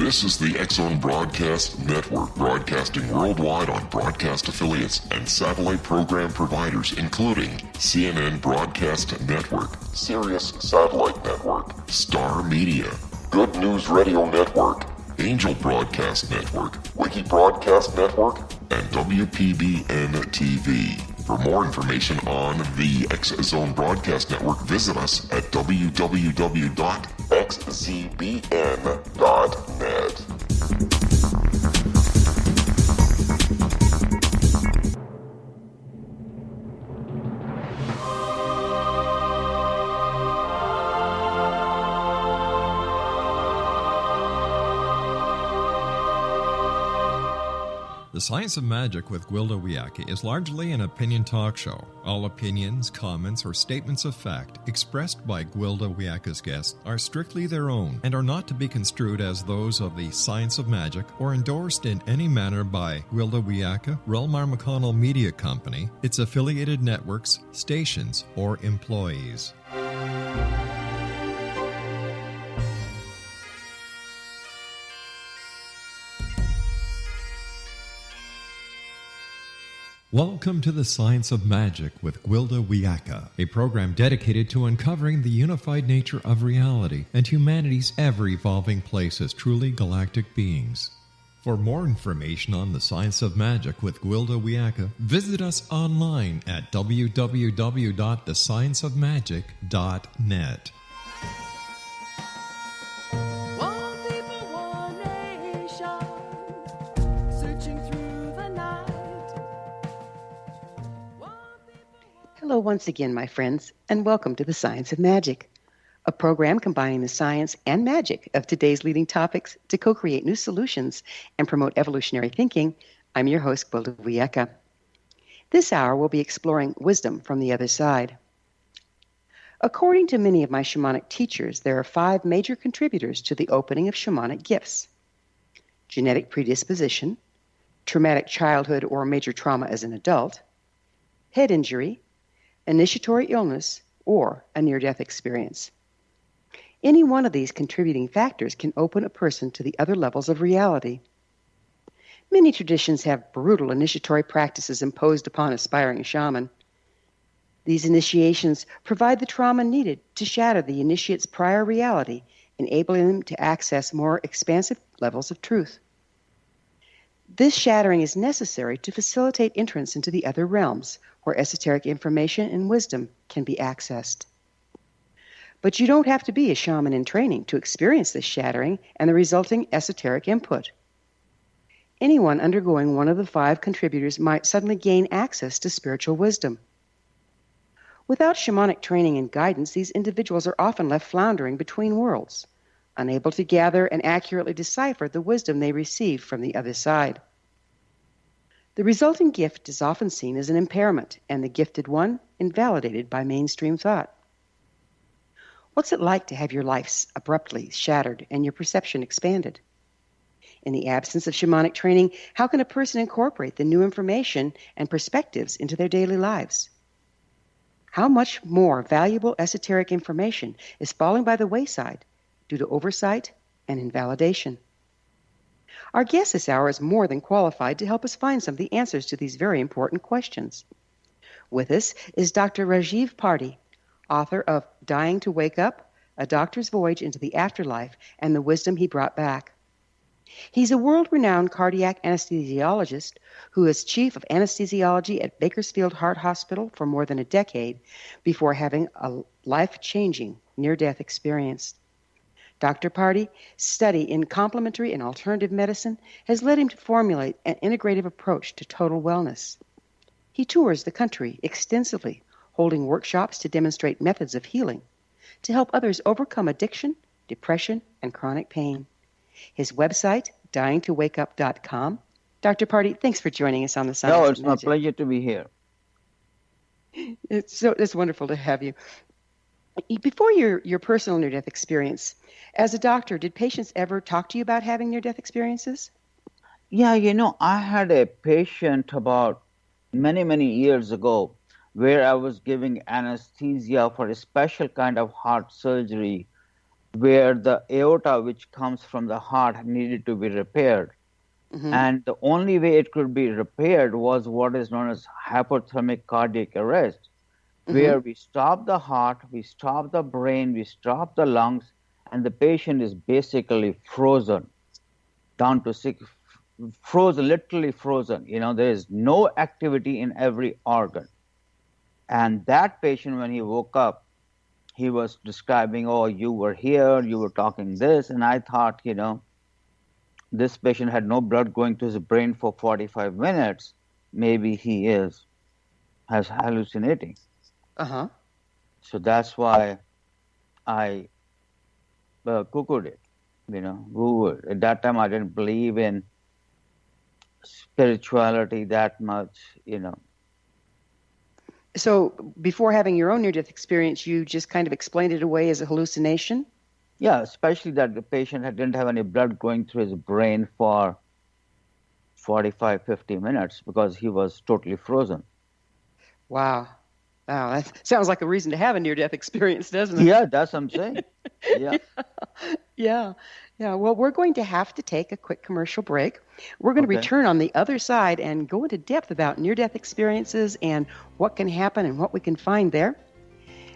This is the X-Zone Broadcast Network, broadcasting worldwide on broadcast affiliates and satellite program providers, including CNN Broadcast Network, Sirius Satellite Network, Star Media, Good News Radio Network, Angel Broadcast Network, Wiki Broadcast Network, and WPBN TV. For more information on the X-Zone Broadcast Network, visit us at www.xzbn.net. The Science of Magic with Gwilda Wiyaka is largely an opinion talk show. All opinions, comments, or statements of fact expressed by Gwilda Wiyaka's guests are strictly their own and are not to be construed as those of the Science of Magic or endorsed in any manner by Gwilda Wiyaka, Relmar McConnell Media Company, its affiliated networks, stations, or employees. Welcome to the Science of Magic with Gwilda Wiyaka, a program dedicated to uncovering the unified nature of reality and humanity's ever-evolving place as truly galactic beings. For more information on the Science of Magic with Gwilda Wiyaka, visit us online at www.thescienceofmagic.net. Hello once again, my friends, and welcome to the Science of Magic, a program combining the science and magic of today's leading topics to co-create new solutions and promote evolutionary thinking. I'm your host, Gwilda Wiyaka. This hour, we'll be exploring wisdom from the other side. According to many of my shamanic teachers, there are 5 major contributors to the opening of shamanic gifts: genetic predisposition, traumatic childhood or major trauma as an adult, head injury, initiatory illness, or a near-death experience. Any one of these contributing factors can open a person to the other levels of reality. Many traditions have brutal initiatory practices imposed upon aspiring shaman. These initiations provide the trauma needed to shatter the initiate's prior reality, enabling them to access more expansive levels of truth. This shattering is necessary to facilitate entrance into the other realms, where esoteric information and wisdom can be accessed. But you don't have to be a shaman in training to experience this shattering and the resulting esoteric input. Anyone undergoing one of the 5 contributors might suddenly gain access to spiritual wisdom. Without shamanic training and guidance, these individuals are often left floundering between worlds, unable to gather and accurately decipher the wisdom they receive from the other side. The resulting gift is often seen as an impairment, and the gifted one invalidated by mainstream thought. What's it like to have your life abruptly shattered and your perception expanded? In the absence of shamanic training, how can a person incorporate the new information and perspectives into their daily lives? How much more valuable esoteric information is falling by the wayside due to oversight and invalidation? Our guest this hour is more than qualified to help us find some of the answers to these very important questions. With us is Dr. Rajiv Parti, author of Dying to Wake Up, A Doctor's Voyage into the Afterlife and the Wisdom He Brought Back. He's a world-renowned cardiac anesthesiologist who is chief of anesthesiology at Bakersfield Heart Hospital for more than a decade before having a life-changing near-death experience. Dr. Parti's study in complementary and alternative medicine has led him to formulate an integrative approach to total wellness. He tours the country extensively, holding workshops to demonstrate methods of healing to help others overcome addiction, depression, and chronic pain. His website, dyingtowakeup.com. Dr. Parti, thanks for joining us on the Science of Magic. No, it's my pleasure to be here. It's wonderful to have you. Before your personal near-death experience, as a doctor, did patients ever talk to you about having near-death experiences? Yeah, I had a patient about many years ago where I was giving anesthesia for a special kind of heart surgery where the aorta, which comes from the heart, needed to be repaired. Mm-hmm. And the only way it could be repaired was what is known as hypothermic cardiac arrest, where we stop the heart, we stop the brain, we stop the lungs, and the patient is basically frozen down to frozen, literally frozen. There is no activity in every organ. And that patient, when he woke up, he was describing, oh, you were here, you were talking this. And I thought, this patient had no blood going to his brain for 45 minutes. Maybe he has hallucinating. Uh-huh. So that's why I Googled it, Googled. At that time, I didn't believe in spirituality that much, So before having your own near-death experience, you just kind of explained it away as a hallucination? Yeah, especially that the patient didn't have any blood going through his brain for 45, 50 minutes because he was totally frozen. Wow. Wow, that sounds like a reason to have a near-death experience, doesn't it? Yeah, that's what I'm saying. Yeah. Yeah. Well, we're going to have to take a quick commercial break. We're going to return on the other side and go into depth about near-death experiences and what can happen and what we can find there.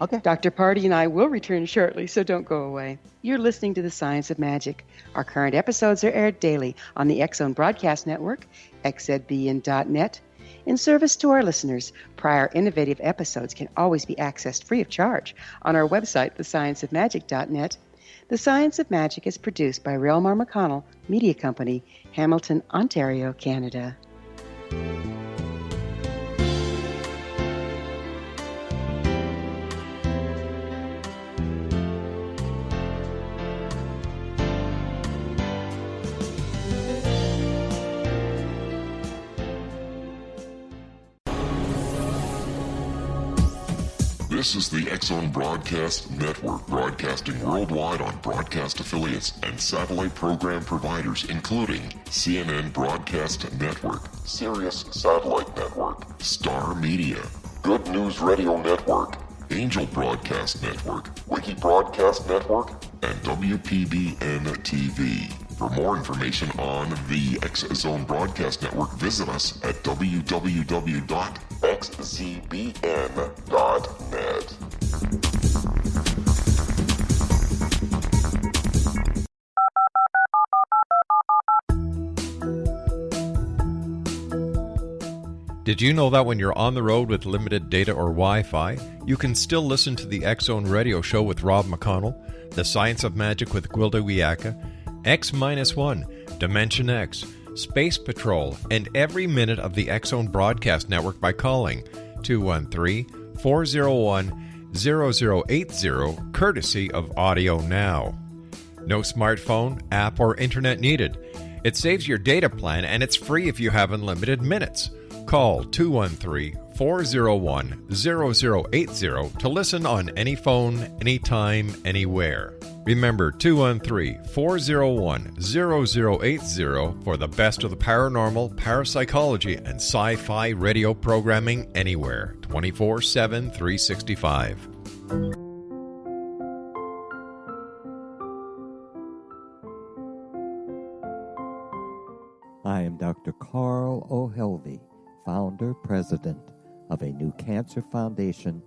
Okay. Dr. Parti and I will return shortly, so don't go away. You're listening to The Science of Magic. Our current episodes are aired daily on the X-Zone Broadcast Network, xzbn.net. In service to our listeners, prior innovative episodes can always be accessed free of charge on our website, thescienceofmagic.net. The Science of Magic is produced by Relmar McConnell Media Company, Hamilton, Ontario, Canada. This is the X-Zone Broadcast Network, broadcasting worldwide on broadcast affiliates and satellite program providers, including CNN Broadcast Network, Sirius Satellite Network, Star Media, Good News Radio Network, Angel Broadcast Network, Wiki Broadcast Network, and WPBN TV. For more information on the X-Zone Broadcast Network, visit us at www.xzbn.net. Did you know that when you're on the road with limited data or Wi-Fi, you can still listen to the X-Zone Radio Show with Rob McConnell, The Science of Magic with Gwilda Wiyaka, X-1, Dimension X, Space Patrol, and every minute of the X-Zone Broadcast Network by calling 213-401-0080, courtesy of Audio Now. No smartphone, app, or internet needed. It saves your data plan, and it's free if you have unlimited minutes. Call 213-401-0080 to listen on any phone, anytime, anywhere. Remember 213-401-0080 for the best of the paranormal, parapsychology, and sci-fi radio programming anywhere, 24/7, 365. I am Dr. Carl O'Helvey, founder, president of a new cancer foundation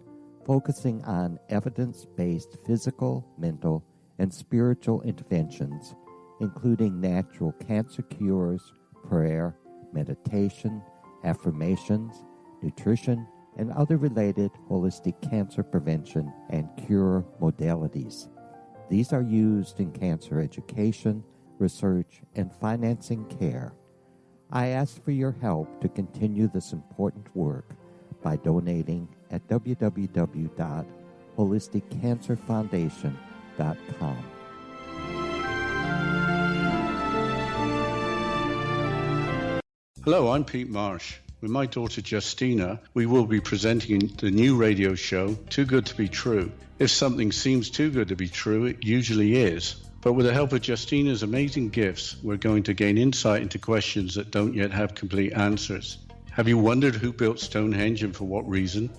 focusing on evidence-based physical, mental, and spiritual interventions, including natural cancer cures, prayer, meditation, affirmations, nutrition, and other related holistic cancer prevention and cure modalities. These are used in cancer education, research, and financing care. I ask for your help to continue this important work by donating at www.holisticcancerfoundation.com. Hello, I'm Pete Marsh. With my daughter Justina, we will be presenting the new radio show, Too Good to Be True. If something seems too good to be true, it usually is. But with the help of Justina's amazing gifts, we're going to gain insight into questions that don't yet have complete answers. Have you wondered who built Stonehenge and for what reason?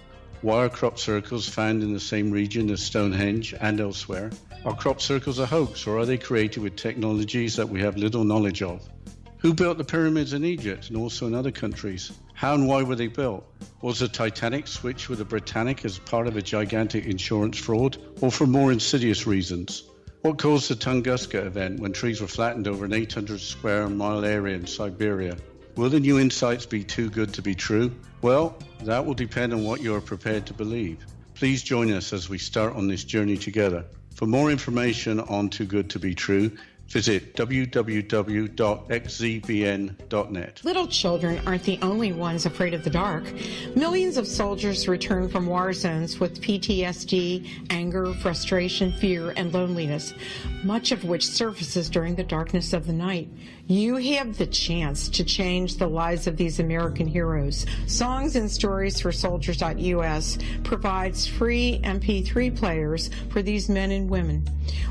Why are crop circles found in the same region as Stonehenge and elsewhere? Are crop circles a hoax, or are they created with technologies that we have little knowledge of? Who built the pyramids in Egypt and also in other countries? How and why were they built? Was the Titanic switched with the Britannic as part of a gigantic insurance fraud, or for more insidious reasons? What caused the Tunguska event when trees were flattened over an 800 square mile area in Siberia? Will the new insights be too good to be true? Well, that will depend on what you are prepared to believe. Please join us as we start on this journey together. For more information on Too Good to Be True, visit www.xzbn.net. Little children aren't the only ones afraid of the dark. Millions of soldiers return from war zones with PTSD, anger, frustration, fear, and loneliness, much of which surfaces during the darkness of the night. You have the chance to change the lives of these American heroes. Songs and Stories for Soldiers.us provides free MP3 players for these men and women.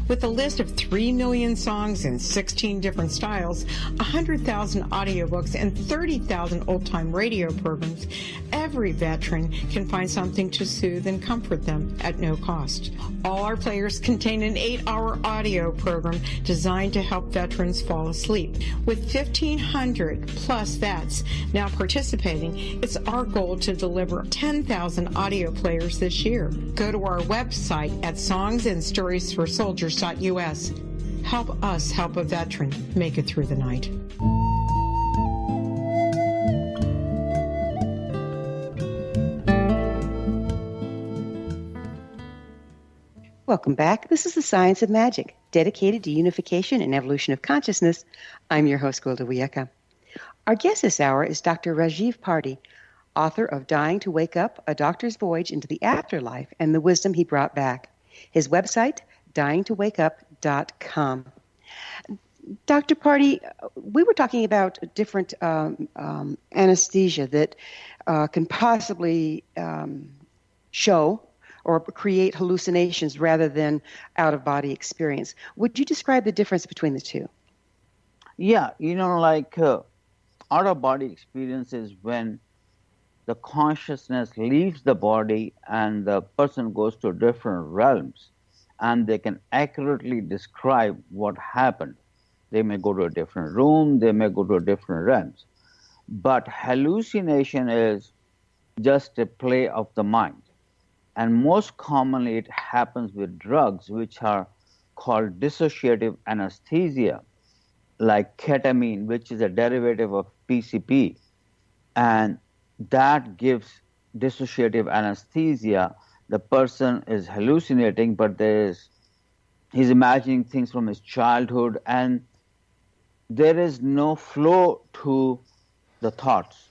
With a list of 3 million songs in 16 different styles, 100,000 audiobooks, and 30,000 old-time radio programs, every veteran can find something to soothe and comfort them at no cost. All our players contain an 8-hour audio program designed to help veterans fall asleep. With 1,500 plus vets now participating, it's our goal to deliver 10,000 audio players this year. Go to our website at songsandstoriesforsoldiers.us. Help us help a veteran make it through the night. Welcome back. This is The Science of Magic, dedicated to unification and evolution of consciousness. I'm your host, Gwilda Wiyaka. Our guest this hour is Dr. Rajiv Parti, author of Dying to Wake Up, A Doctor's Voyage into the Afterlife and the Wisdom He Brought Back. His website, dyingtowakeup.com. Dr. Parti, we were talking about different anesthesia that can possibly show or create hallucinations rather than out-of-body experience. Would you describe the difference between the two? Yeah, out-of-body experience is when the consciousness leaves the body and the person goes to different realms, and they can accurately describe what happened. They may go to a different room, they may go to different realms. But hallucination is just a play of the mind. And most commonly it happens with drugs which are called dissociative anesthesia, like ketamine, which is a derivative of PCP. And that gives dissociative anesthesia. The person is hallucinating, but he's imagining things from his childhood, and there is no flow to the thoughts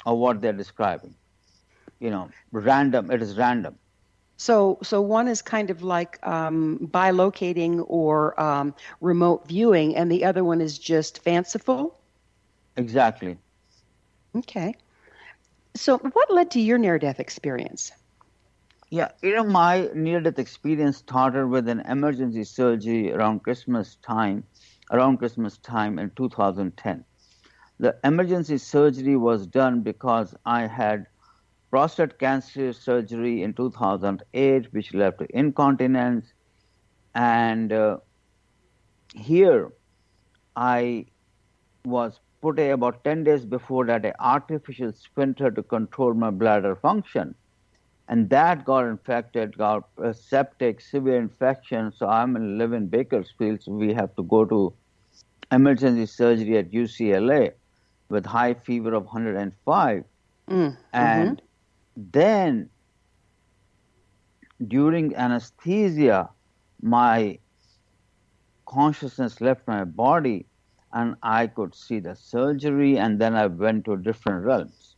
of what they're describing. Random. It is random. So one is kind of like bilocating or remote viewing, and the other one is just fanciful? Exactly. Okay. So what led to your near-death experience? Yeah, my near-death experience started with an emergency surgery around Christmas time in 2010. The emergency surgery was done because I had prostate cancer surgery in 2008, which led to incontinence. And here I was put about 10 days before that an artificial sphincter to control my bladder function. And that got infected, got a septic, severe infection. So I'm live in Bakersfield, so we have to go to emergency surgery at UCLA with high fever of 105. And then during anesthesia, my consciousness left my body and I could see the surgery, and then I went to different realms.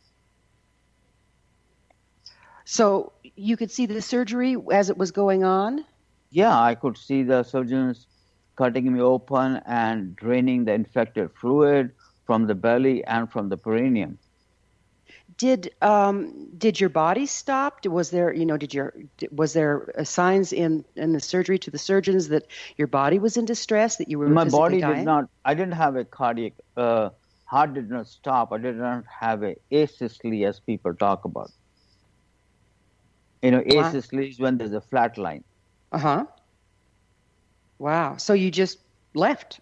So you could see the surgery as it was going on? Yeah, I could see the surgeons cutting me open and draining the infected fluid from the belly and from the perineum. Did your body stop? Was there signs in the surgery to the surgeons that your body was in distress, that you were My physically body dying? did not. I didn't have a cardiac. Heart did not stop. I did not have a asystole as people talk about. Wow. ACE leads when there's a flat line. Uh-huh. Wow. So you just left.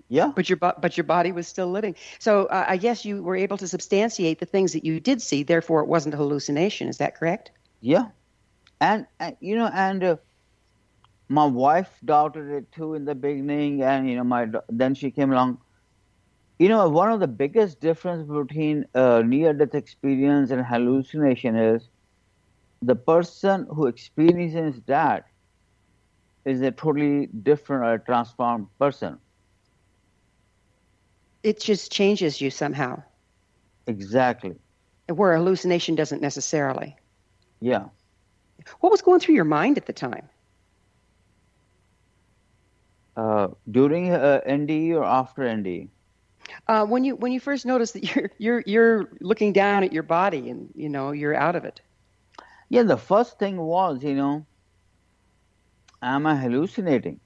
Yeah, But your body was still living. So I guess you were able to substantiate the things that you did see. Therefore, it wasn't a hallucination. Is that correct? yeah. And my wife doubted it too in the beginning, and then she came along. One of the biggest difference between near-death experience and hallucination is the person who experiences that is a totally different or transformed person. It just changes you somehow, Exactly. where a hallucination doesn't necessarily. Yeah. What was going through your mind at the time? During NDE or after NDE? When you first noticed that you're looking down at your body and you're out of it. Yeah, the first thing was, am I hallucinating?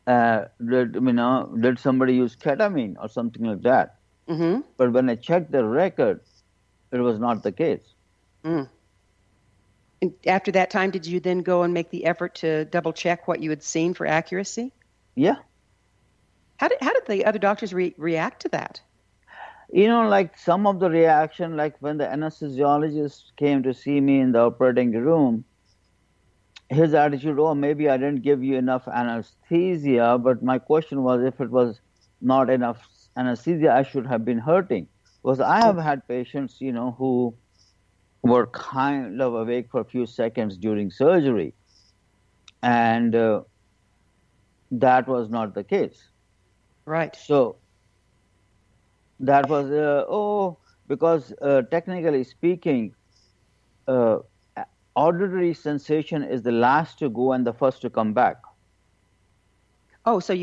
Did somebody use ketamine or something like that? Mm-hmm. But when I checked the record, it was not the case. Mm. And after that time, did you then go and make the effort to double check what you had seen for accuracy? Yeah. How did the other doctors react to that? Like some of the reaction, like when the anesthesiologist came to see me in the operating room, his attitude, oh, maybe I didn't give you enough anesthesia, but my question was, if it was not enough anesthesia, I should have been hurting. Because I have had patients, who were kind of awake for a few seconds during surgery, and that was not the case. Right. So that was, because technically speaking, auditory sensation is the last to go and the first to come back. Oh, so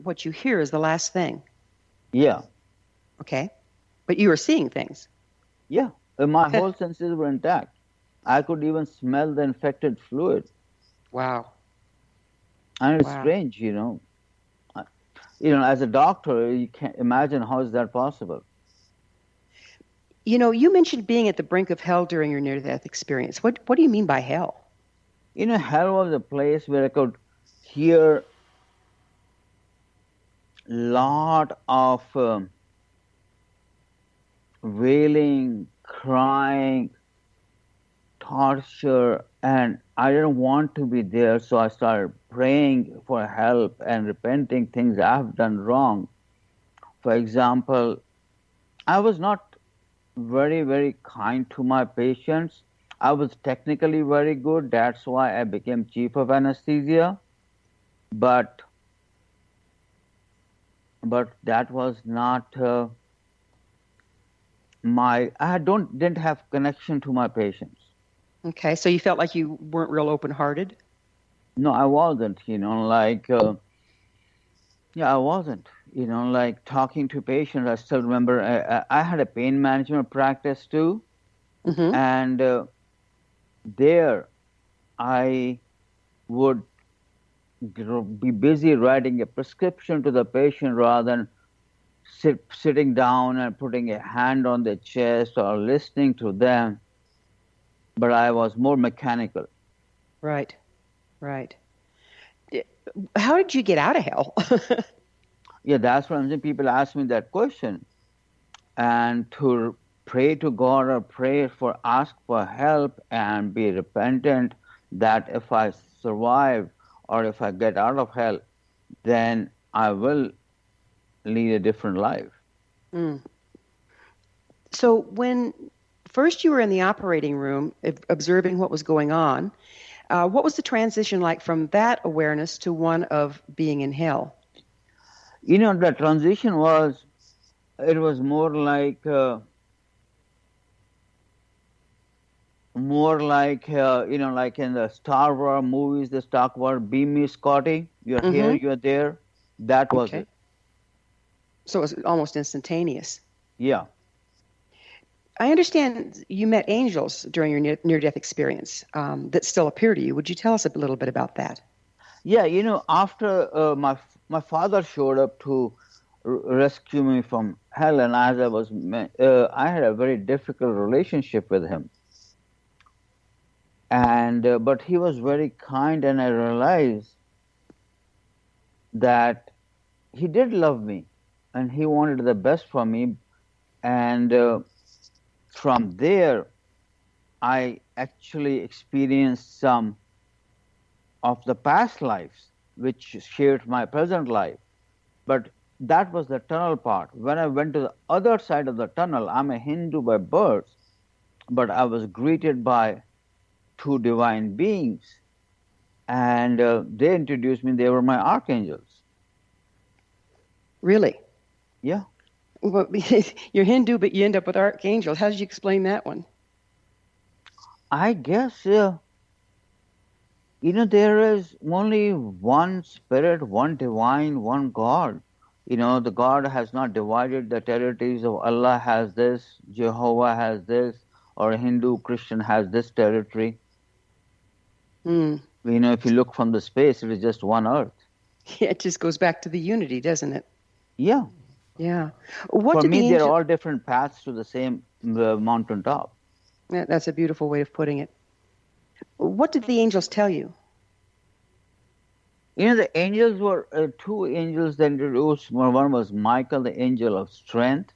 what you hear is the last thing. Yeah. Okay. But you were seeing things. Yeah. My whole senses were intact. I could even smell the infected fluid. Wow. And it's Wow. strange, as a doctor, you can't imagine how is that possible. You mentioned being at the brink of hell during your near-death experience. What do you mean by hell? Hell was a place where I could hear lot of wailing, crying, torture, and I didn't want to be there, so I started praying for help and repenting things I've done wrong. For example, I was not very, very kind to my patients. I was technically very good. That's why I became chief of anesthesia. But that was not I didn't have connection to my patients. Okay, so you felt like you weren't real open-hearted? No, I wasn't. I wasn't. Like talking to patients. I still remember I had a pain management practice too, Mm-hmm. and there I would be busy writing a prescription to the patient rather than sitting down and putting a hand on their chest or listening to them. But I was more mechanical. Right. How did you get out of hell? Yeah, that's what I'm saying. People ask me that question. And to pray to God or ask for help and be repentant that if I survive or if I get out of hell, then I will lead a different life. Mm. So when first you were in the operating room observing what was going on, what was the transition like from that awareness to one of being in hell? The transition was more like like in the Star Wars movies, they talk about "Beam me, Scotty." You're here, you're there. That was it. So it was almost instantaneous. Yeah. I understand you met angels during your near-death experience that still appear to you. Would you tell us a little bit about that? Yeah, after my father showed up to rescue me from hell, and as I had a very difficult relationship with him. And but he was very kind, and I realized that he did love me, and he wanted the best for me. And from there, I actually experienced some of the past lives, which shaped my present life. But that was the tunnel part. When I went to the other side of the tunnel, I'm a Hindu by birth, but I was greeted by two divine beings, and they introduced me. They were my archangels. Really? Yeah. Well, you're Hindu, but you end up with archangels. How did you explain that one? I guess, there is only one spirit, one divine, one God. The God has not divided the territories of Allah has this, Jehovah has this, or a Hindu, Christian has this territory. If you look from the space, it is just one earth. Yeah, it just goes back to the unity, doesn't it? Yeah. Yeah. For me, they're all different paths to the same mountaintop. That's a beautiful way of putting it. What did the angels tell you? The angels were two angels that introduced. One was Michael, the angel of strength,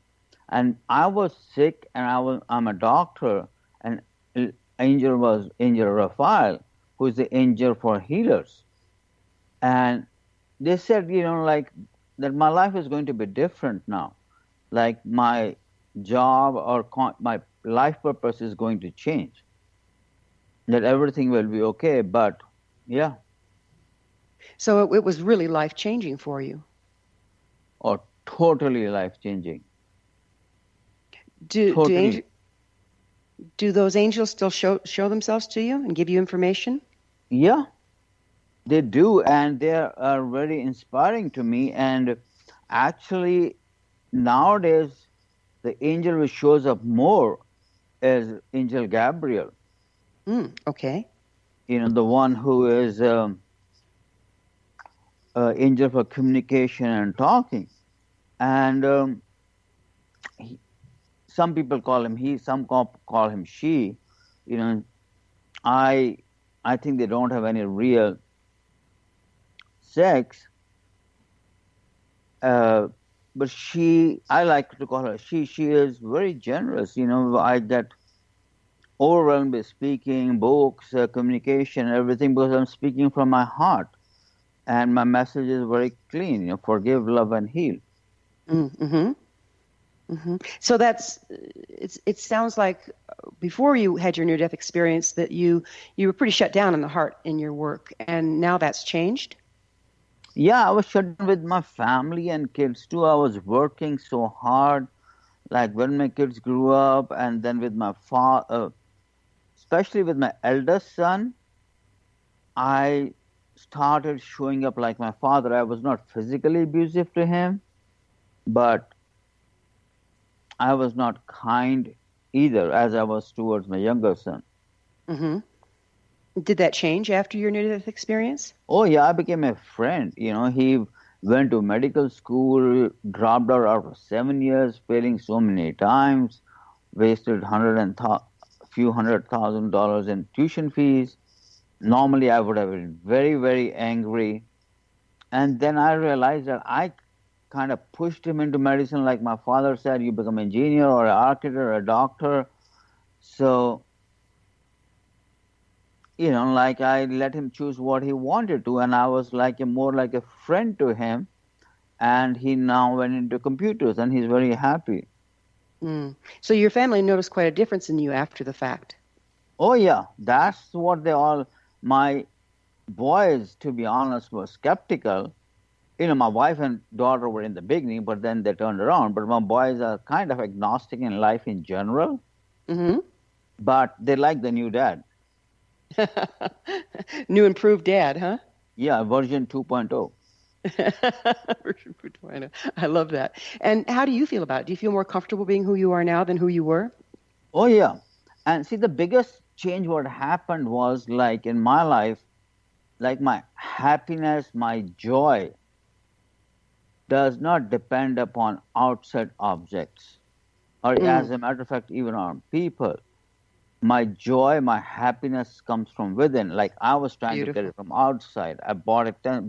and I was sick, and I'm a doctor, and angel was Angel Raphael, who is the angel for healers. And they said, that my life is going to be different now. Like my job or my life purpose is going to change. That everything will be okay, but yeah. So it was really life-changing for you. Or totally life-changing. Do those angels still show themselves to you and give you information? Yeah, they do, and they are very inspiring to me. And actually, nowadays, the angel who shows up more is Angel Gabriel. Okay. The one who is angel for communication and talking. And some people call him he, some call him she. I think they don't have any real sex. But I like to call her she. She is very generous. I get overwhelmed with speaking, books, communication, everything, because I'm speaking from my heart. And my message is very clean, forgive, love, and heal. Mm-hmm. Mm-hmm. So it sounds like before you had your near-death experience that you were pretty shut down in the heart in your work, and now that's changed? Yeah, I was shut down with my family and kids too. I was working so hard, like when my kids grew up, and then with my father, especially with my eldest son, I started showing up like my father. I was not physically abusive to him, but I was not kind either, as I was towards my younger son. Mm-hmm. Did that change after your near-death experience? Oh, yeah, I became a friend. He went to medical school, dropped out after 7 years, failing so many times, wasted few $100,000 in tuition fees. Normally, I would have been very, very angry. And then I realized that I kind of pushed him into medicine. Like my father said, you become an engineer or an architect or a doctor. So, I let him choose what he wanted to. And I was more like a friend to him. And he now went into computers and he's very happy. So your family noticed quite a difference in you after the fact. Oh, yeah. That's what my boys, to be honest, were skeptical. My wife and daughter were in the beginning, but then they turned around. But my boys are kind of agnostic in life in general. Mm-hmm. But they like the new dad. New improved dad, huh? Yeah, version 2.0. Version 2.0. I love that. And how do you feel about it? Do you feel more comfortable being who you are now than who you were? Oh, yeah. And see, the biggest change what happened was in my life, my happiness, my joy does not depend upon outside objects or as a matter of fact, even on people. My joy, my happiness comes from within. Like I was trying to get it from outside. I bought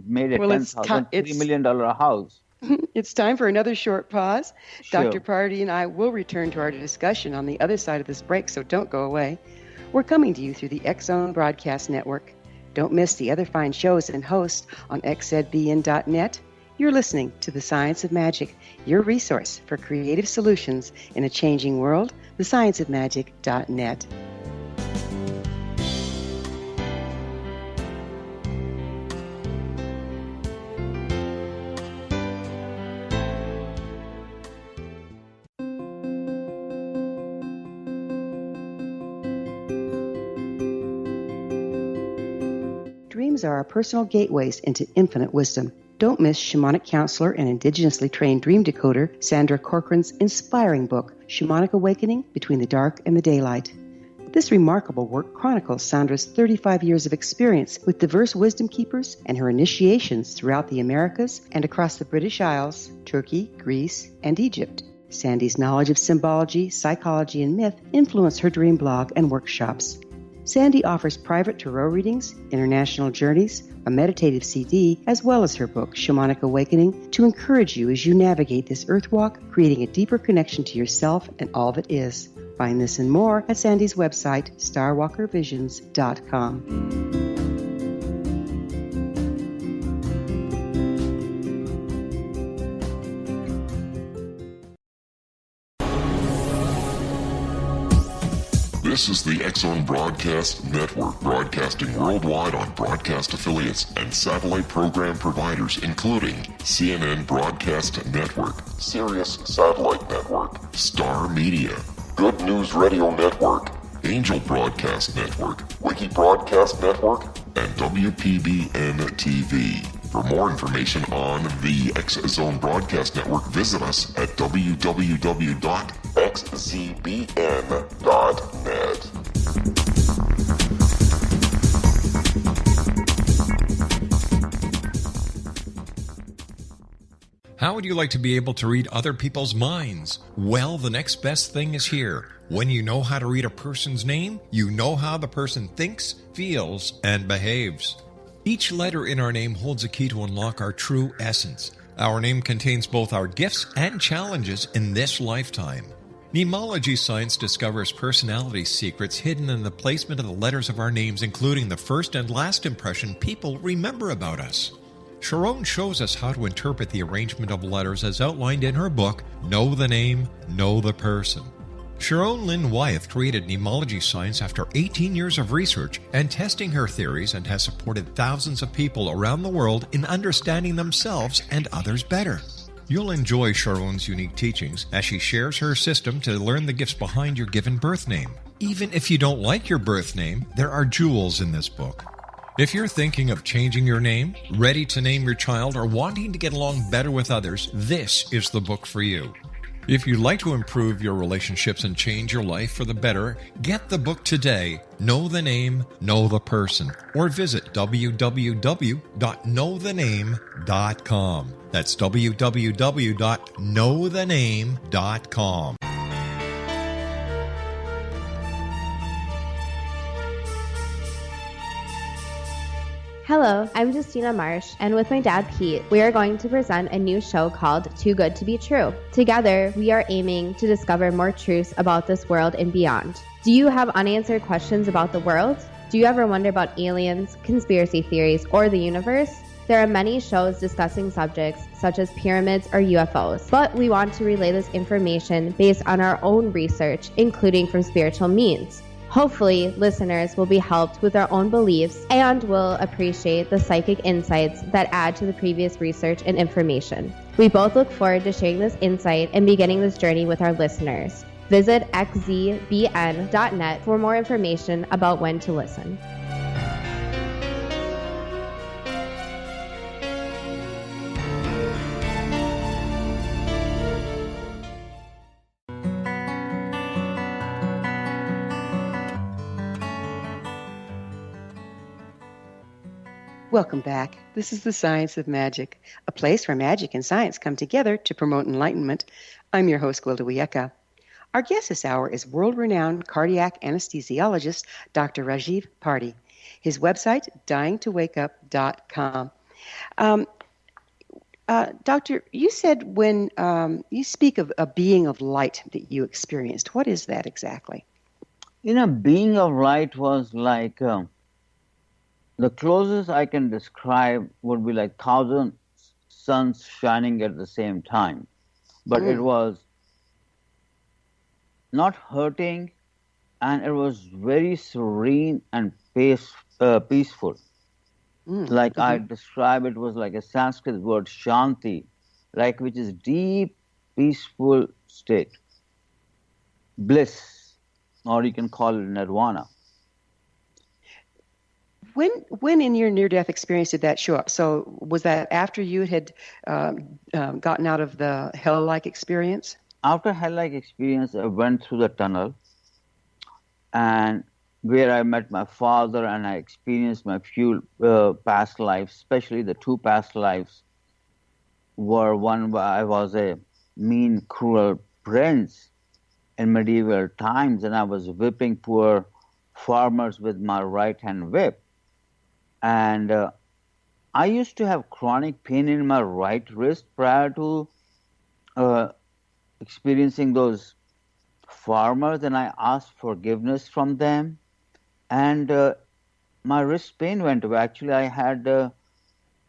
made a $10,000, $3 million house. It's time for another short pause. Sure. Dr. Parti and I will return to our discussion on the other side of this break, so don't go away. We're coming to you through the X-Zone Broadcast Network. Don't miss the other fine shows and hosts on xzbn.net. You're listening to The Science of Magic, your resource for creative solutions in a changing world, thescienceofmagic.net. Dreams are our personal gateways into infinite wisdom. Don't miss shamanic counselor and indigenously trained dream decoder Sandra Corcoran's inspiring book, Shamanic Awakening Between the Dark and the Daylight. This remarkable work chronicles Sandra's 35 years of experience with diverse wisdom keepers and her initiations throughout the Americas and across the British Isles, Turkey, Greece, and Egypt. Sandy's knowledge of symbology, psychology, and myth influence her dream blog and workshops. Sandy offers private tarot readings, international journeys, a meditative CD, as well as her book, Shamanic Awakening, to encourage you as you navigate this earth walk, creating a deeper connection to yourself and all that is. Find this and more at Sandy's website, starwalkervisions.com. This is the X-Zone Broadcast Network, broadcasting worldwide on broadcast affiliates and satellite program providers, including CNN Broadcast Network, Sirius Satellite Network, Star Media, Good News Radio Network, Angel Broadcast Network, Wiki Broadcast Network, and WPBN TV. For more information on the X-Zone Broadcast Network, visit us at www.xzbn.net. How would you like to be able to read other people's minds? Well, the next best thing is here. When you know how to read a person's name, you know how the person thinks, feels, and behaves. Each letter in our name holds a key to unlock our true essence. Our name contains both our gifts and challenges in this lifetime. Mnemology science discovers personality secrets hidden in the placement of the letters of our names, including the first and last impression people remember about us. Sharon shows us how to interpret the arrangement of letters as outlined in her book, Know the Name, Know the Person. Sharon Lynn Wyeth created mnemology science after 18 years of research and testing her theories, and has supported thousands of people around the world in understanding themselves and others better. You'll enjoy Sharon's unique teachings as she shares her system to learn the gifts behind your given birth name. Even if you don't like your birth name, there are jewels in this book. If you're thinking of changing your name, ready to name your child, or wanting to get along better with others, this is the book for you. If you'd like to improve your relationships and change your life for the better, get the book today, Know the Name, Know the Person, or visit www.knowthename.com. That's www.knowthename.com. Hello, I'm Justina Marsh, and with my dad Pete, we are going to present a new show called Too Good to Be True. Together, we are aiming to discover more truths about this world and beyond. Do you have unanswered questions about the world? Do you ever wonder about aliens, conspiracy theories, or the universe? There are many shows discussing subjects such as pyramids or UFOs, but we want to relay this information based on our own research, including from spiritual means. Hopefully, listeners will be helped with their own beliefs and will appreciate the psychic insights that add to the previous research and information. We both look forward to sharing this insight and beginning this journey with our listeners. Visit xzbn.net for more information about when to listen. Welcome back. This is The Science of Magic, a place where magic and science come together to promote enlightenment. I'm your host, Gwilda Wiecka. Our guest this hour is world-renowned cardiac anesthesiologist Dr. Rajiv Parti. His website, dyingtowakeup.com. Doctor, you said when you speak of a being of light that you experienced, what is that exactly? Being of light was like the closest I can describe would be like 1,000 suns shining at the same time. But it was not hurting, and it was very serene and peaceful. Like I describe it was like a Sanskrit word shanti, like which is deep, peaceful state, bliss, or you can call it nirvana. When in your near-death experience did that show up? So was that after you had gotten out of the hell-like experience? After hell-like experience, I went through the tunnel, and where I met my father, and I experienced my few past lives, especially the two past lives were one where I was a mean, cruel prince in medieval times, and I was whipping poor farmers with my right-hand whip. And I used to have chronic pain in my right wrist prior to experiencing those farmers, and I asked forgiveness from them, and my wrist pain went away. Actually, I had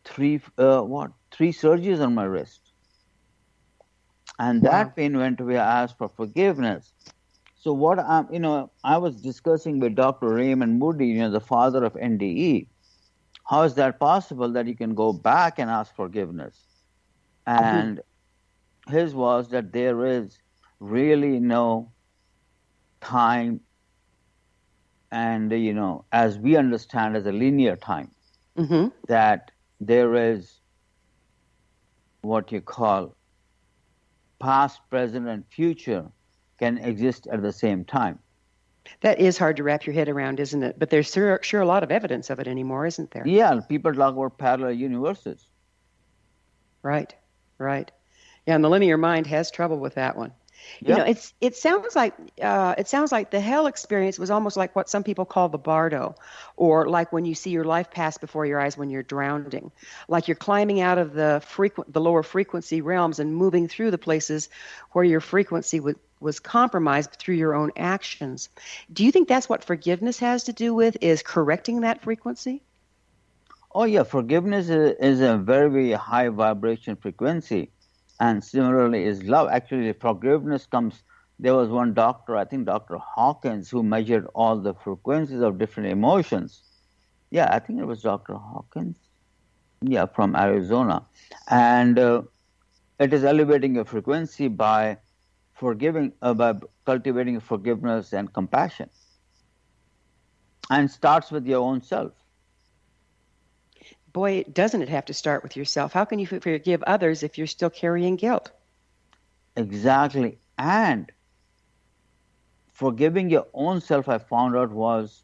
three surgeries on my wrist, and that pain went away. I asked for forgiveness. So what I was discussing with Dr. Raymond Moody, the father of NDE. How is that possible that you can go back and ask forgiveness? And his was that there is really no time, and as we understand as a linear time, that there is what you call past, present, and future can exist at the same time. That is hard to wrap your head around, isn't it? But there's sure a lot of evidence of it anymore, isn't there? Yeah, people talk about parallel universes. Right. Yeah, and the linear mind has trouble with that one. Yeah. It sounds like the hell experience was almost like what some people call the bardo, or like when you see your life pass before your eyes when you're drowning, like you're climbing out of the lower frequency realms and moving through the places where your frequency was compromised through your own actions. Do you think that's what forgiveness has to do with, is correcting that frequency? Oh yeah, forgiveness is a very, very high vibration frequency. And similarly is love. Actually, forgiveness comes, there was one doctor, I think Dr. Hawkins, who measured all the frequencies of different emotions. Yeah, I think it was Dr. Hawkins. Yeah, from Arizona. And it is elevating a frequency by by cultivating forgiveness and compassion. And starts with your own self. Boy, doesn't it have to start with yourself? How can you forgive others if you're still carrying guilt? Exactly. And forgiving your own self, I found out, was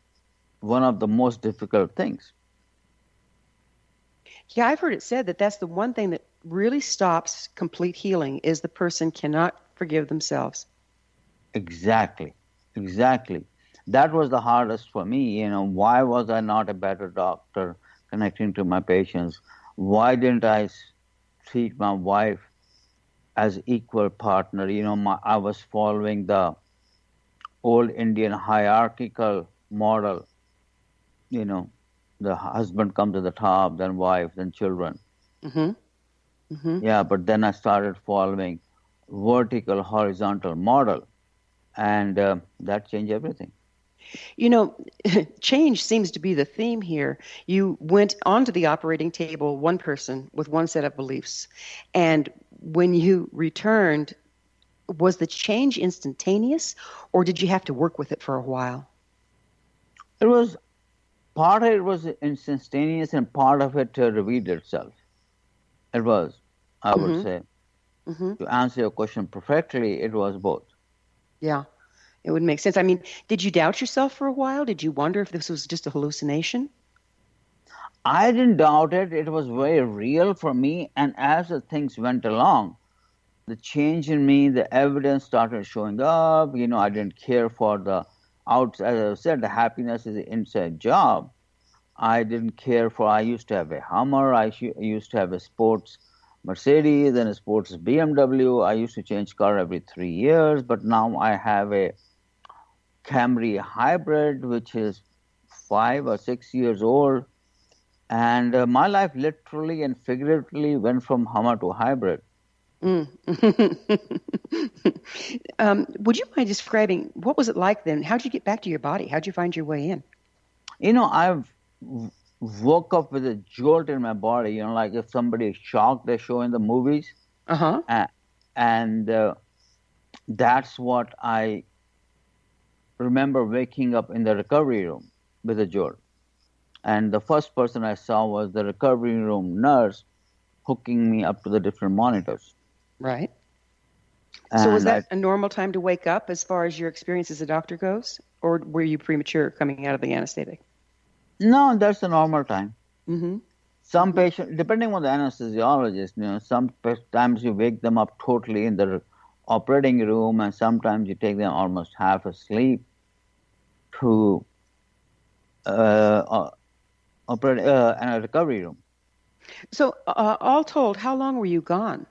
one of the most difficult things. Yeah, I've heard it said that that's the one thing that really stops complete healing, is the person cannot forgive themselves. Exactly. That was the hardest for me. Why was I not a better doctor connecting to my patients? Why didn't I treat my wife as equal partner? I was following the old Indian hierarchical model. The husband comes to the top, then wife, then children. Yeah, but then I started following vertical, horizontal model, and that changed everything. Change seems to be the theme here. You went onto the operating table, one person with one set of beliefs. And when you returned, was the change instantaneous, or did you have to work with it for a while? Part of it was instantaneous, and part of it revealed itself. It was, I would say. To answer your question perfectly, it was both. Yeah. It would make sense. I mean, did you doubt yourself for a while? Did you wonder if this was just a hallucination? I didn't doubt it. It was very real for me. And as the things went along, the change in me, the evidence started showing up. I didn't care for the outside. As I said, the happiness is an inside job. I didn't care for, I used to have a Hummer. I used to have a sports Mercedes, then a sports BMW. I used to change car every 3 years, but now I have a Camry hybrid, which is 5 or 6 years old. And my life literally and figuratively went from Hummer to hybrid. Would you mind describing what was it like then? How did you get back to your body? How did you find your way in? I've woke up with a jolt in my body, like if somebody is shocked, they show in the movies. And that's what I remember, waking up in the recovery room with a jolt. And the first person I saw was the recovery room nurse hooking me up to the different monitors. Right. And so was that a normal time to wake up as far as your experience as a doctor goes? Or were you premature coming out of the anesthetic? No, that's a normal time. Mm-hmm. Some patients, depending on the anesthesiologist, sometimes you wake them up totally in the operating room, and sometimes you take them almost half asleep to operate in a recovery room. So all told, how long were you gone?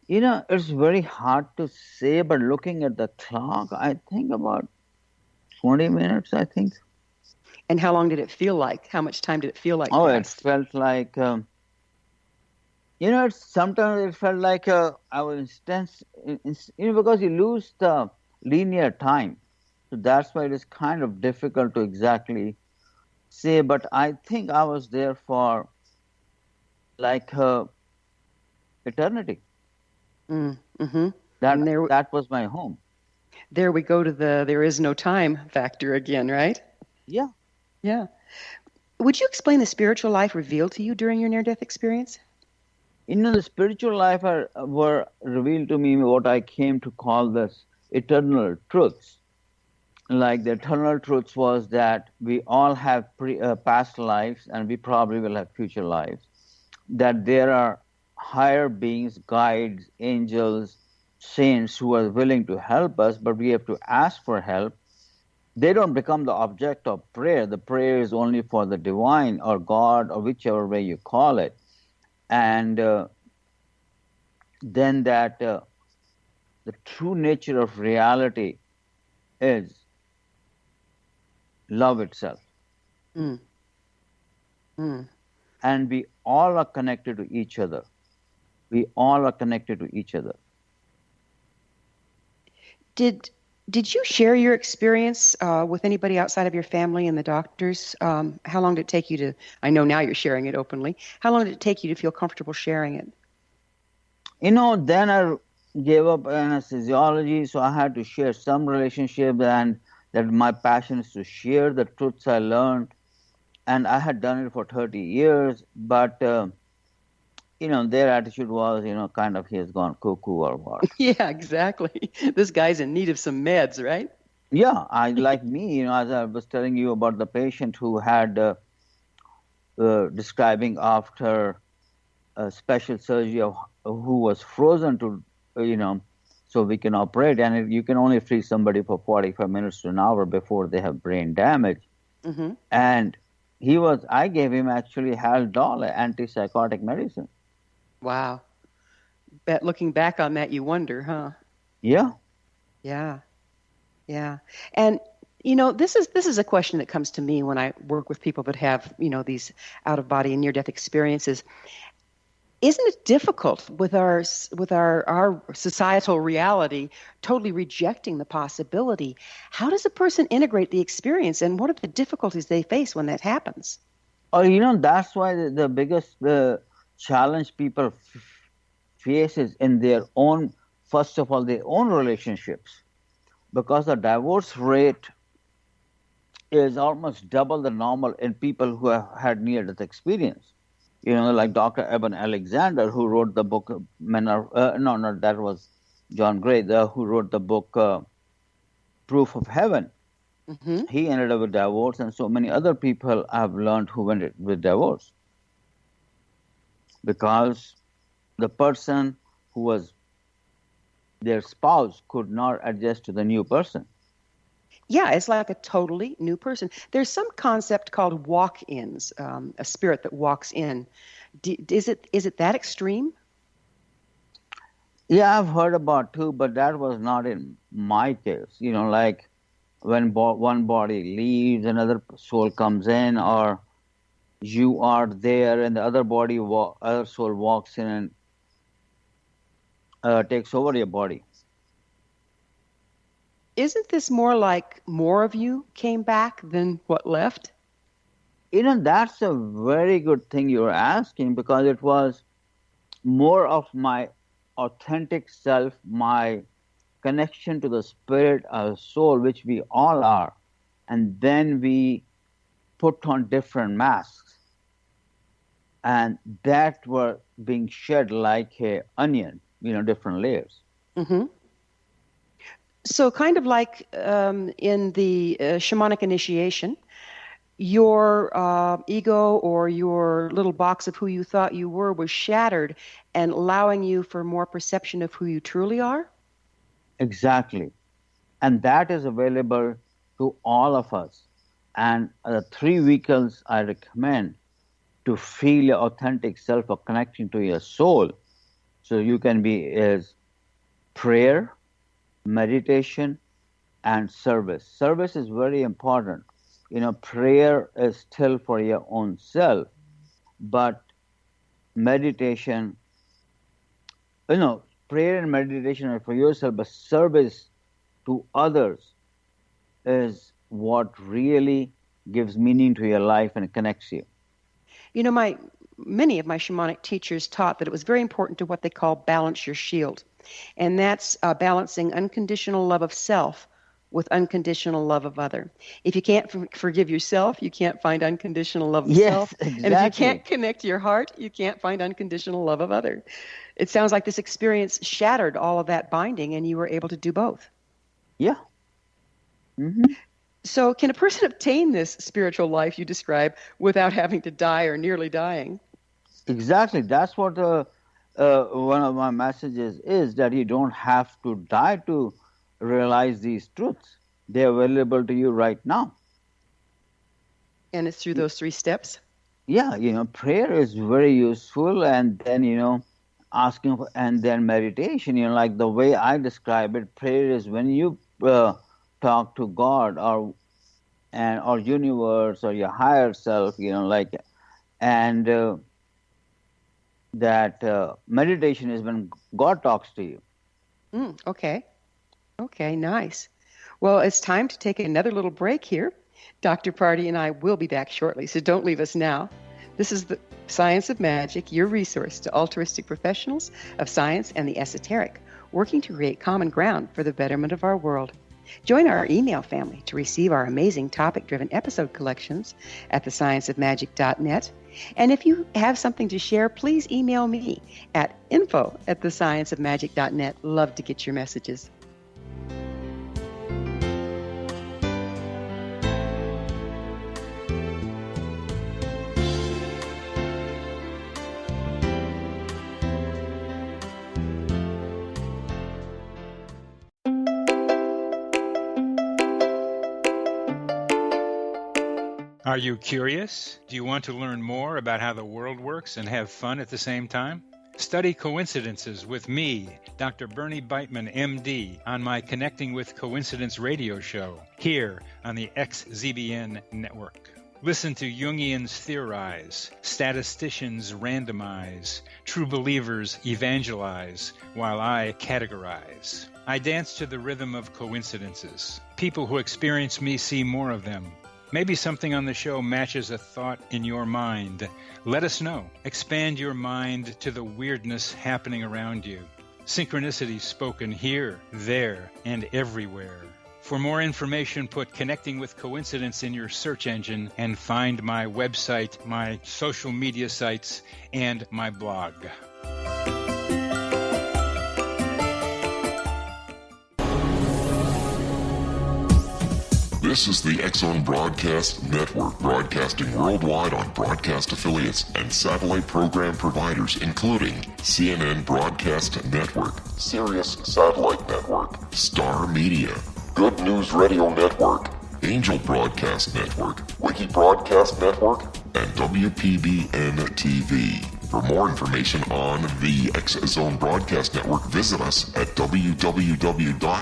It's very hard to say, but looking at the clock, I think about 20 minutes, I think. And how long did it feel like? How much time did it feel like? Oh, passed? It felt like, sometimes it felt like I was tense, because you lose the linear time. So that's why it is kind of difficult to exactly say, but I think I was there for like eternity. Mm-hmm. That was my home. There we go to the there is no time factor again, right? Yeah. Yeah. Would you explain the spiritual life revealed to you during your near-death experience? The spiritual life were revealed to me what I came to call this eternal truths. Like the eternal truths was that we all have past lives, and we probably will have future lives. That there are higher beings, guides, angels, saints who are willing to help us, but we have to ask for help. They don't become the object of prayer. The prayer is only for the divine or God or whichever way you call it. And then that the true nature of reality is love itself. Mm. Mm. And we all are connected to each other. We all are connected to each other. Did you share your experience with anybody outside of your family and the doctors? How long did it take you to, I know now you're sharing it openly, how long did it take you to feel comfortable sharing it? Then I gave up anesthesiology, so I had to share some relationship, and that my passion is to share the truths I learned. And I had done it for 30 years, but their attitude was, kind of, he has gone cuckoo or what. Yeah, exactly. This guy's in need of some meds, right? Yeah, like me, as I was telling you about the patient who had describing after a special surgery of who was frozen to, so we can operate. And you can only freeze somebody for 45 minutes to an hour before they have brain damage. Mm-hmm. And I gave him actually Haldol, antipsychotic medicine. Wow. Looking back on that, you wonder, huh? Yeah. Yeah. Yeah. And, this is a question that comes to me when I work with people that have, these out-of-body and near-death experiences. Isn't it difficult with our societal reality totally rejecting the possibility? How does a person integrate the experience, and what are the difficulties they face when that happens? Oh, that's why the biggest challenge people face is in their own, first of all, their own relationships, because the divorce rate is almost double the normal in people who have had near-death experience. Like Dr. Eben Alexander, who wrote the book, that was John Gray, who wrote the book Proof of Heaven. Mm-hmm. He ended up with divorce, and so many other people I've learned who went with divorce. Because the person who was their spouse could not adjust to the new person. Yeah, it's like a totally new person. There's some concept called walk-ins, a spirit that walks in. Is it that extreme? Yeah, I've heard about too, but that was not in my case. Like when one body leaves, another soul comes in, or you are there and the other body, other soul walks in and takes over your body. Isn't this more like more of you came back than what left? That's a very good thing you're asking, because it was more of my authentic self, my connection to the spirit or soul, which we all are. And then we put on different masks. And that were being shed like a onion, different layers. Mm-hmm. So kind of like in the shamanic initiation, your ego or your little box of who you thought you were was shattered and allowing you for more perception of who you truly are? Exactly. And that is available to all of us. And the 3 vehicles I recommend to feel your authentic self or connecting to your soul, so you can be, is prayer, meditation, and service. Service is very important. Prayer is still for your own self, but meditation, prayer and meditation are for yourself, but service to others is what really gives meaning to your life and connects you. Many of my shamanic teachers taught that it was very important to what they call balance your shield. And that's balancing unconditional love of self with unconditional love of other. If you can't forgive yourself, you can't find unconditional love of self. Exactly. And if you can't connect your heart, you can't find unconditional love of other. It sounds like this experience shattered all of that binding and you were able to do both. Yeah. Mm-hmm. So can a person obtain this spiritual life you describe without having to die or nearly dying? Exactly. That's what one of my messages is, that you don't have to die to realize these truths. They're available to you right now. And it's through those 3 steps? Yeah, prayer is very useful, and then, asking for, and then meditation, like the way I describe it, prayer is when you talk to God or universe or your higher self, and that meditation is when God talks to you. Okay, nice. Well, it's time to take another little break here. Dr. Parti and I will be back shortly, so don't leave us now. This is the Science of Magic, your resource to altruistic professionals of science and the esoteric, working to create common ground for the betterment of our world. Join our email family to receive our amazing topic-driven episode collections at thescienceofmagic.net. And if you have something to share, please email me at info@thescienceofmagic.net. Love to get your messages. Are you curious? Do you want to learn more about how the world works and have fun at the same time? Study coincidences with me, Dr. Bernie Beitman, MD, on my Connecting with Coincidence radio show here on the XZBN network. Listen to Jungians theorize, statisticians randomize, true believers evangelize, while I categorize. I dance to the rhythm of coincidences. People who experience me see more of them. Maybe something on the show matches a thought in your mind. Let us know. Expand your mind to the weirdness happening around you. Synchronicity spoken here, there, and everywhere. For more information, put Connecting with Coincidence in your search engine and find my website, my social media sites, and my blog. This is the X-Zone Broadcast Network, broadcasting worldwide on broadcast affiliates and satellite program providers, including CNN Broadcast Network, Sirius Satellite Network, Star Media, Good News Radio Network, Angel Broadcast Network, Wiki Broadcast Network, and WPBN TV. For more information on the X-Zone Broadcast Network, visit us at www.xzbn.net.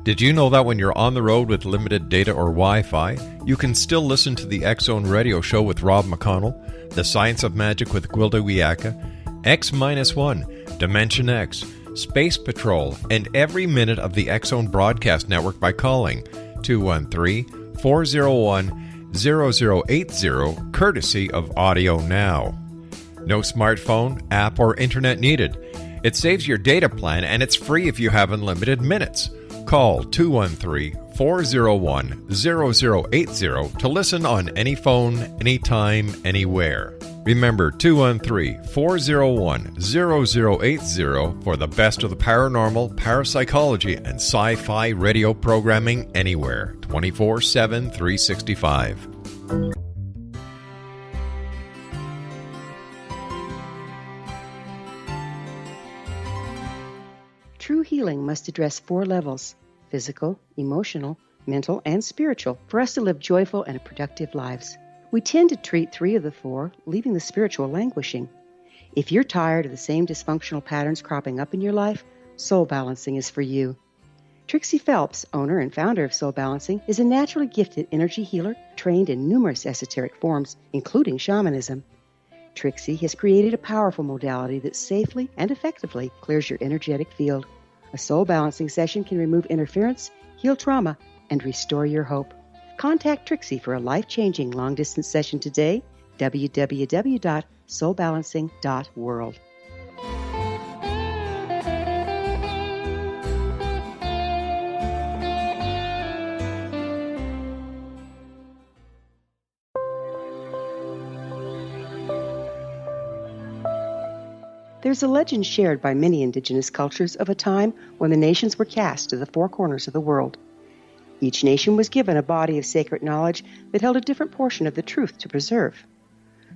Did you know that when you're on the road with limited data or Wi-Fi, you can still listen to the X-Zone Radio Show with Rob McConnell, The Science of Magic with Gwilda Wiyaka, X-1, Dimension X, Space Patrol, and every minute of the X-Zone Broadcast Network by calling 213-401-0080, courtesy of Audio Now. No smartphone, app, or internet needed. It saves your data plan, and it's free if you have unlimited minutes. Call 213-401-0080 to listen on any phone, anytime, anywhere. Remember 213-401-0080 for the best of the paranormal, parapsychology, and sci-fi radio programming anywhere, 24/7, 365. True healing must address 4 levels: physical, emotional, mental, and spiritual, for us to live joyful and productive lives. We tend to treat 3 of the 4, leaving the spiritual languishing. If you're tired of the same dysfunctional patterns cropping up in your life, Soul Balancing is for you. Trixie Phelps, owner and founder of Soul Balancing, is a naturally gifted energy healer trained in numerous esoteric forms, including shamanism. Trixie has created a powerful modality that safely and effectively clears your energetic field. A Soul Balancing session can remove interference, heal trauma, and restore your hope. Contact Trixie for a life-changing long-distance session today, www.soulbalancing.world. There's a legend shared by many indigenous cultures of a time when the nations were cast to the 4 corners of the world. Each nation was given a body of sacred knowledge that held a different portion of the truth to preserve.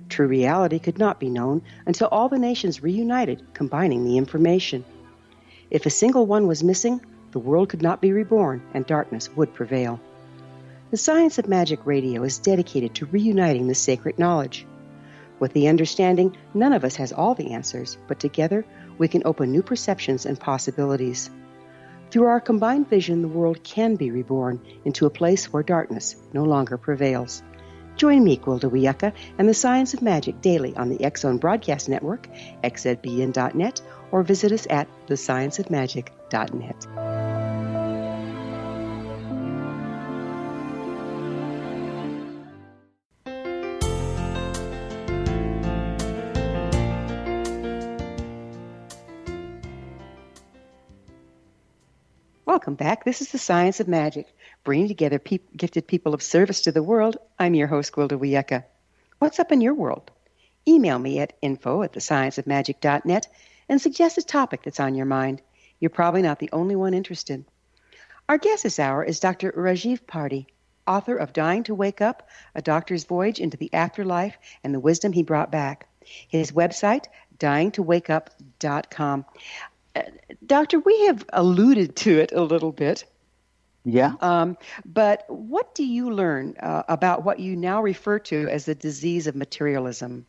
True reality could not be known until all the nations reunited, combining the information. If a single one was missing, the world could not be reborn and darkness would prevail. The Science of Magic Radio is dedicated to reuniting the sacred knowledge. With the understanding, none of us has all the answers, but together we can open new perceptions and possibilities. Through our combined vision, the world can be reborn into a place where darkness no longer prevails. Join me, Gwilda Wiyaka, and the Science of Magic daily on the X-Zone Broadcast Network, xzbn.net, or visit us at thescienceofmagic.net. Welcome back. This is the Science of Magic, bringing together gifted people of service to the world. I'm your host, Gwilda Wiyaka. What's up in your world? Email me at info@thescienceofmagic.net and suggest a topic that's on your mind. You're probably not the only one interested. Our guest this hour is Dr. Rajiv Parti, author of Dying to Wake Up, A Doctor's Voyage into the Afterlife and the Wisdom He Brought Back. His website, dyingtowakeup.com. Doctor, we have alluded to it a little bit. Yeah. But what do you learn about what you now refer to as the disease of materialism?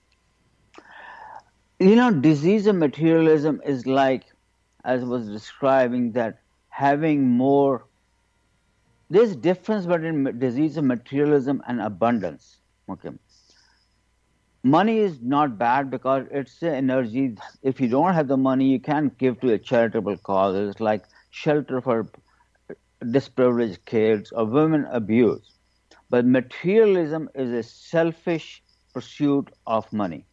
Disease of materialism is like, as I was describing, that having more. There's a difference between disease of materialism and abundance. Okay. Money is not bad because it's the energy. If you don't have the money, you can't give to a charitable cause. It's like shelter for disprivileged kids or women abused. But materialism is a selfish pursuit of money.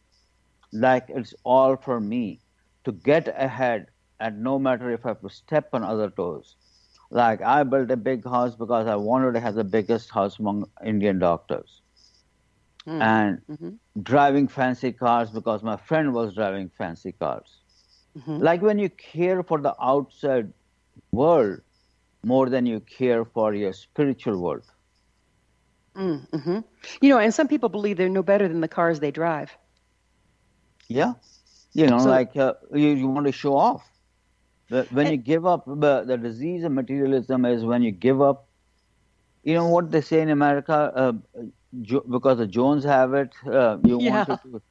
Like it's all for me to get ahead, and no matter if I have to step on other toes. Like I built a big house because I wanted to have the biggest house among Indian doctors. and driving fancy cars because my friend was driving fancy cars. Like when you care for the outside world more than you care for your spiritual world. And some people believe they're no better than the cars they drive. Yeah. You want to show off. When you give up, the disease of materialism is when you give up. You know what they say in America? Because the Jones have it, you want to.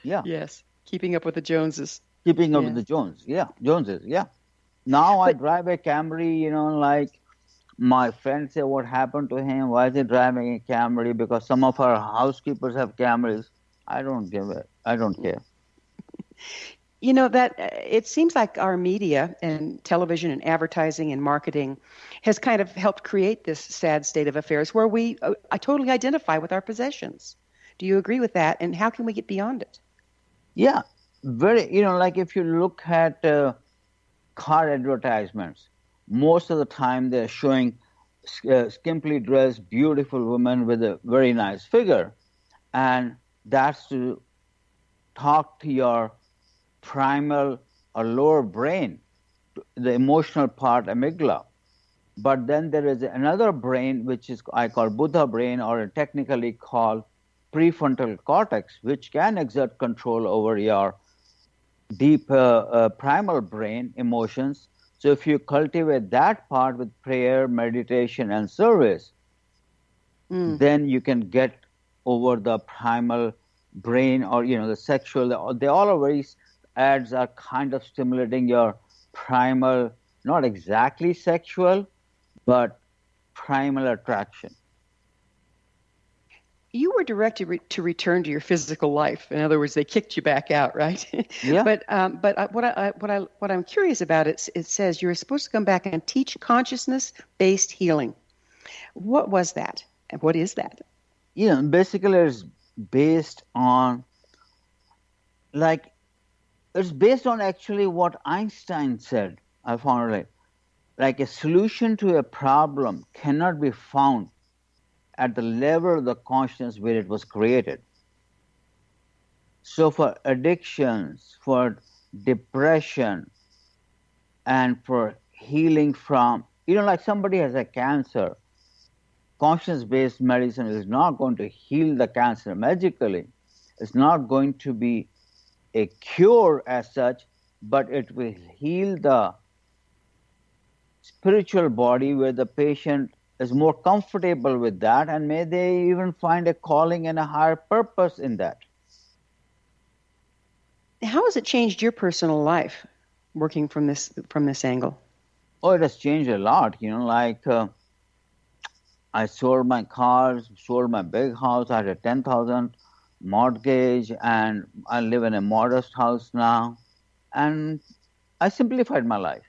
Yeah. Yes. Keeping up with the Joneses. Keeping up with the Joneses. Yeah. Now I drive a Camry, like my friends say, what happened to him? Why is he driving a Camry? Because some of our housekeepers have Camrys. I don't give it. I don't care. That it seems like our media and television and advertising and marketing has kind of helped create this sad state of affairs where we totally identify with our possessions. Do you agree with that? And how can we get beyond it? Yeah, very. Like if you look at car advertisements, most of the time they're showing skimpily dressed, beautiful women with a very nice figure, and that's to talk to your primal or lower brain, the emotional part, amygdala. But then there is another brain, which is I call Buddha brain, or technically called prefrontal cortex, which can exert control over your deep primal brain emotions. So if you cultivate that part with prayer, meditation, and service, then you can get over the primal brain or, the sexual. They all are very ads are kind of stimulating your primal, not exactly sexual, but primal attraction. You were directed to return to your physical life. In other words, they kicked you back out, right? Yeah. But what I'm curious about, it says you were supposed to come back and teach consciousness-based healing. What was that? And what is that? Basically it's based on, it's based on actually what Einstein said. I found it like a solution to a problem cannot be found at the level of the consciousness where it was created. So for addictions, for depression, and for healing from, like somebody has a cancer, consciousness-based medicine is not going to heal the cancer magically. It's not going to be a cure as such, but it will heal the spiritual body where the patient is more comfortable with that, and may they even find a calling and a higher purpose in that. How has it changed your personal life working from this angle? Oh, it has changed a lot. I sold my cars, sold my big house. I had a 10,000 mortgage, and I live in a modest house now. And I simplified my life,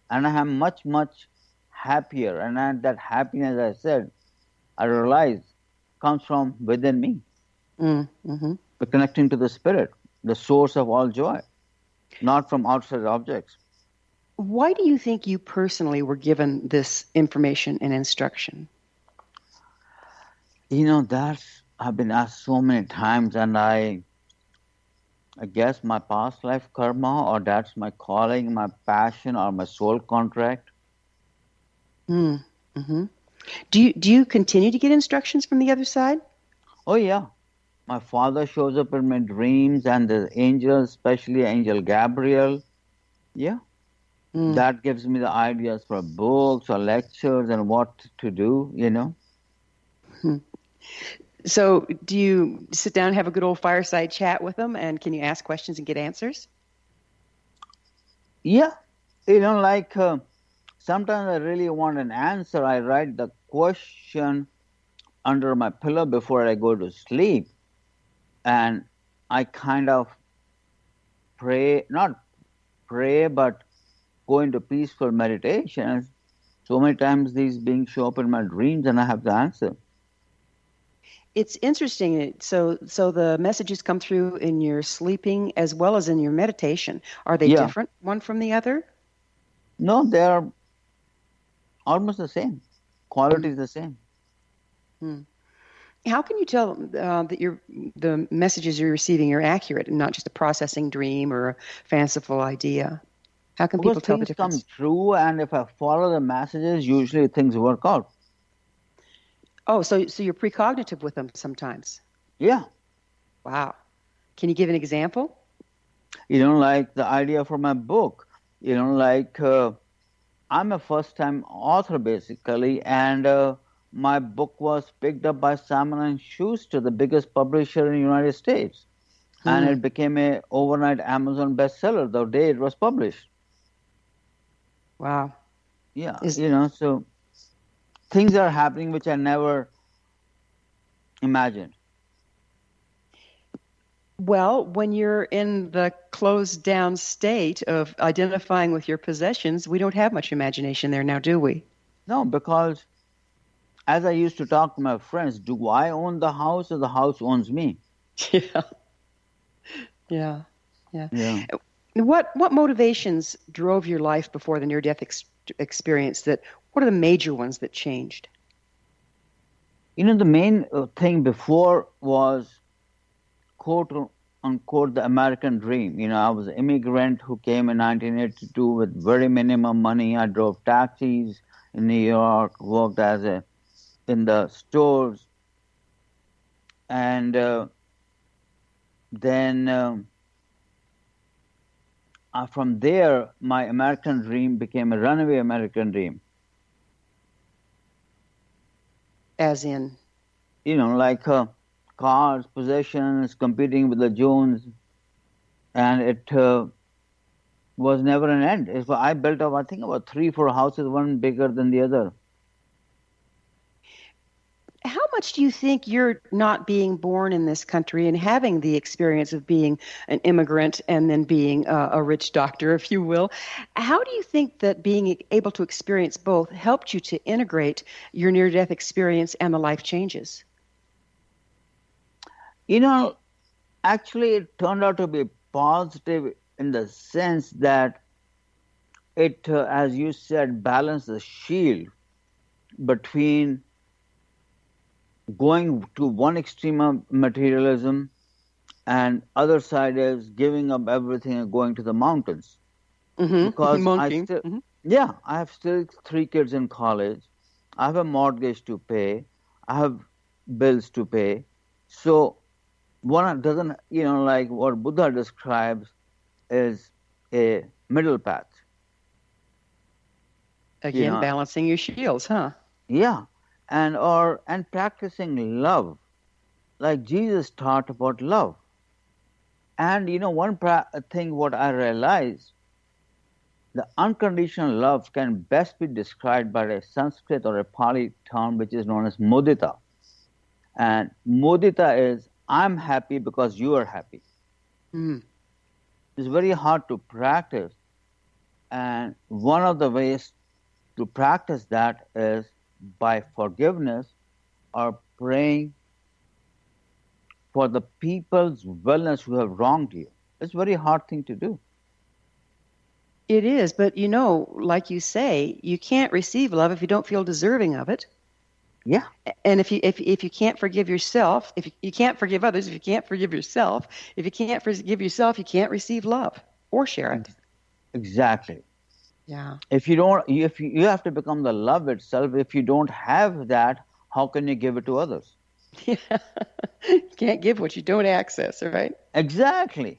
and I am much, much happier. And that happiness, I said, I realize comes from within me. But connecting to the spirit, the source of all joy, not from outside objects. Why do you think you personally were given this information and instruction? I've been asked so many times, and I guess my past life karma, or that's my calling, my passion, or my soul contract. Do you continue to get instructions from the other side? Oh, yeah. My father shows up in my dreams, and the angels, especially Angel Gabriel. Yeah. That gives me the ideas for books or lectures and what to do, So do you sit down and have a good old fireside chat with them, and can you ask questions and get answers? Yeah. Sometimes I really want an answer. I write the question under my pillow before I go to sleep, and I kind of not pray, but go into peaceful meditation. So many times these beings show up in my dreams, and I have the answer. It's interesting. So the messages come through in your sleeping as well as in your meditation. Are they different one from the other? No, they are almost the same. Quality is the same. How can you tell that the messages you're receiving are accurate and not just a processing dream or a fanciful idea? How can people tell the Because things difference? come true, and if I follow the messages, usually things work out. Oh, so you're precognitive with them sometimes. Yeah. Wow. Can you give an example? Like the idea for my book. I'm a first-time author, basically, and my book was picked up by Simon & Schuster, the biggest publisher in the United States. And it became an overnight Amazon bestseller the day it was published. Wow. Yeah, so things are happening which I never imagined. Well, when you're in the closed down state of identifying with your possessions, we don't have much imagination there now, do we? No, because as I used to talk to my friends, do I own the house or the house owns me? Yeah. What motivations drove your life before the near-death experience? What are the major ones that changed? The main thing before was, quote unquote, the American dream. I was an immigrant who came in 1982 with very minimum money. I drove taxis in New York, worked in the stores, and then from there, my American dream became a runaway American dream. As in? Like cars, possessions, competing with the Jones, and it was never an end. I built up, I think, about 3-4 houses, one bigger than the other. How much do you think you're not being born in this country and having the experience of being an immigrant and then being a rich doctor, if you will? How do you think that being able to experience both helped you to integrate your near-death experience and the life changes? Actually, it turned out to be positive in the sense that it, as you said, balanced the shield between going to one extreme of materialism and other side is giving up everything and going to the mountains. Because I have still 3 kids in college. I have a mortgage to pay. I have bills to pay. So one doesn't, like what Buddha describes is a middle path. Again, balancing your shields, huh? Yeah. And practicing love, like Jesus taught about love. And one thing what I realized, the unconditional love can best be described by a Sanskrit or a Pali term which is known as mudita. And mudita is, I'm happy because you are happy. It's very hard to practice. And one of the ways to practice that is by forgiveness or praying for the people's wellness who have wronged you. It's a very hard thing to do. It is, but like you say, you can't receive love if you don't feel deserving of it. Yeah. And if you can't forgive yourself, if you can't forgive others, if you can't forgive yourself, if you can't forgive yourself, you can't receive love or share it. Exactly. Yeah. If you have to become the love itself. If you don't have that, how can you give it to others? Yeah. You can't give what you don't access, right? Exactly.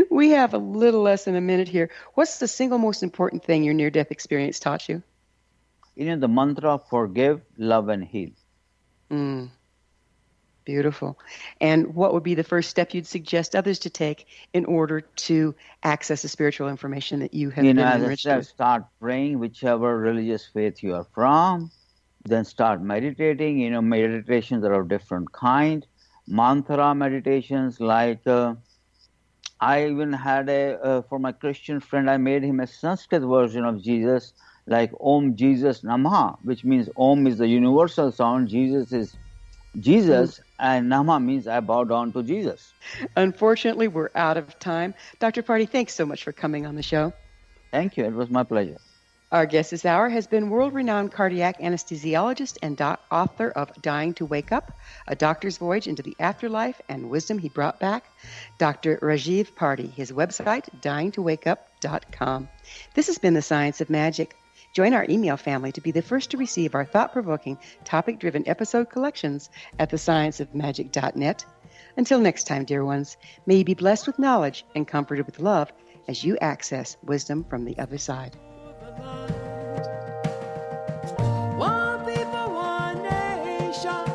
We have a little less than a minute here. What's the single most important thing your near-death experience taught you? The mantra, forgive, love, and heal. Beautiful. And what would be the first step you'd suggest others to take in order to access the spiritual information that you have been enriched with? Start praying, whichever religious faith you are from. Then start meditating. Meditations are of different kind. Mantra meditations, like I even had for my Christian friend, I made him a Sanskrit version of Jesus, like Om Jesus Namah, which means Om is the universal sound, Jesus is Jesus, and Nama means I bow down to Jesus. Unfortunately, we're out of time. Dr. Parti, thanks so much for coming on the show. Thank you. It was my pleasure. Our guest this hour has been world-renowned cardiac anesthesiologist and author of Dying to Wake Up, A Doctor's Voyage into the Afterlife and Wisdom He Brought Back, Dr. Rajiv Parti. His website, dyingtowakeup.com. This has been The Science of Magic. Join our email family to be the first to receive our thought-provoking, topic-driven episode collections at thescienceofmagic.net. Until next time, dear ones, may you be blessed with knowledge and comforted with love as you access wisdom from the other side. One people, one nation.